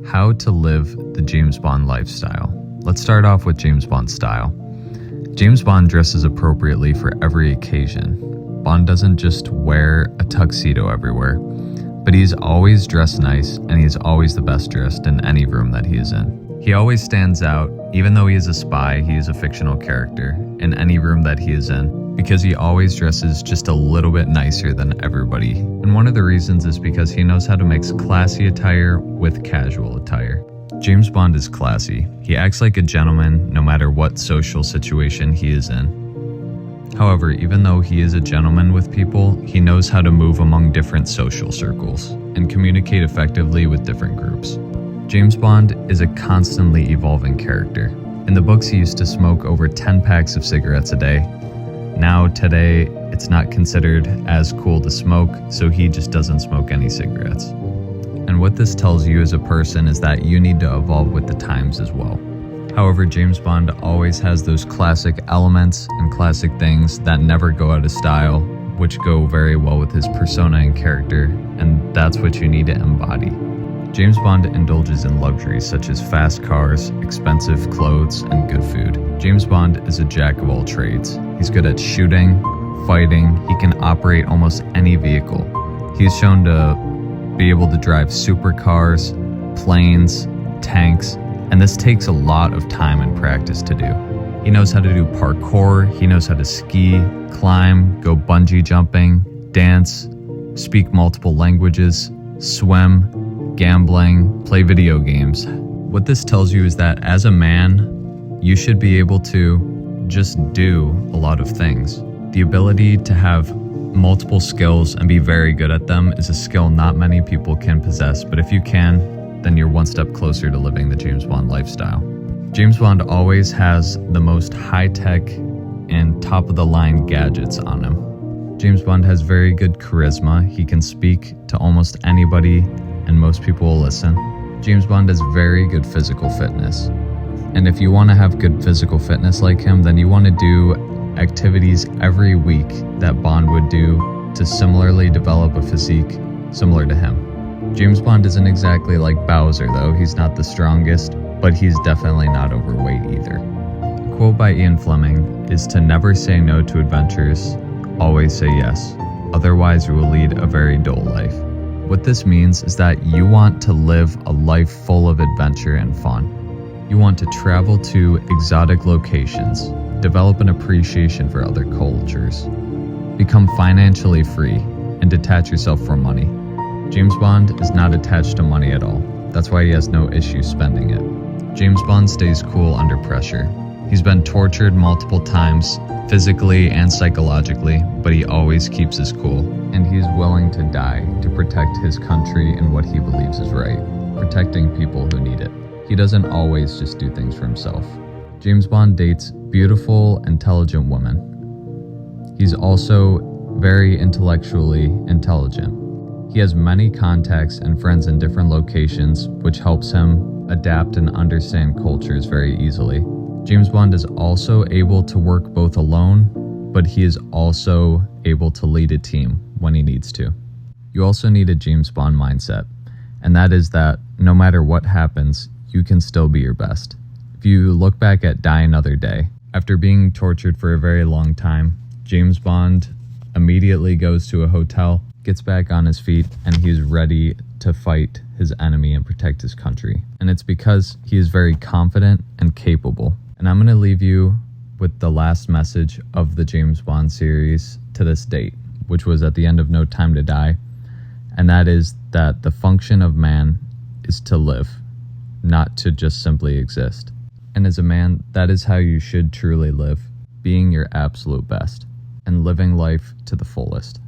How to live the James Bond lifestyle. Let's start off with James Bond's style. James Bond dresses appropriately for every occasion. Bond doesn't just wear a tuxedo everywhere, but he's always dressed nice and he's always the best dressed in any room that he is in. He always stands out, even though he is a spy, he is a fictional character in any room that he is in, because he always dresses just a little bit nicer than everybody. And one of the reasons is because he knows how to mix classy attire with casual attire. James Bond is classy. He acts like a gentleman no matter what social situation he is in. However, even though he is a gentleman with people, he knows how to move among different social circles and communicate effectively with different groups. James Bond is a constantly evolving character. In the books, he used to smoke over 10 packs of cigarettes a day. Now, today, it's not considered as cool to smoke, so he just doesn't smoke any cigarettes. And what this tells you as a person is that you need to evolve with the times as well. However, James Bond always has those classic elements and classic things that never go out of style, which go very well with his persona and character, and that's what you need to embody. James Bond indulges in luxuries such as fast cars, expensive clothes, and good food. James Bond is a jack of all trades. He's good at shooting, fighting, he can operate almost any vehicle. He's shown to be able to drive supercars, planes, tanks, and this takes a lot of time and practice to do. He knows how to do parkour, he knows how to ski, climb, go bungee jumping, dance, speak multiple languages, swim, gambling, play video games. What this tells you is that as a man, you should be able to just do a lot of things. The ability to have multiple skills and be very good at them is a skill not many people can possess, but if you can, then you're one step closer to living the James Bond lifestyle. James Bond always has the most high-tech and top-of-the-line gadgets on him. James Bond has very good charisma. He can speak to almost anybody and most people will listen. James Bond has very good physical fitness. And if you want to have good physical fitness like him, then you want to do activities every week that Bond would do to similarly develop a physique similar to him. James Bond isn't exactly like Bowser though. He's not the strongest, but he's definitely not overweight either. A quote by Ian Fleming is to never say no to adventures, always say yes. Otherwise you will lead a very dull life. What this means is that you want to live a life full of adventure and fun. You want to travel to exotic locations, develop an appreciation for other cultures, become financially free, and detach yourself from money. James Bond is not attached to money at all. That's why he has no issue spending it. James Bond stays cool under pressure. He's been tortured multiple times, physically and psychologically, but he always keeps his cool. And he's willing to die to protect his country and what he believes is right, protecting people who need it. He doesn't always just do things for himself. James Bond dates beautiful, intelligent women. He's also very intellectually intelligent. He has many contacts and friends in different locations, which helps him adapt and understand cultures very easily. James Bond is also able to work both alone, but he is also able to lead a team when he needs to. You also need a James Bond mindset, and that is that no matter what happens, you can still be your best. If you look back at Die Another Day, after being tortured for a very long time, James Bond immediately goes to a hotel, gets back on his feet, and he's ready to fight his enemy and protect his country. And it's because he is very confident and capable. And I'm going to leave you with the last message of the James Bond series to this date, which was at the end of No Time to Die. And that is that the function of man is to live, not to just simply exist. And as a man, that is how you should truly live, being your absolute best and living life to the fullest.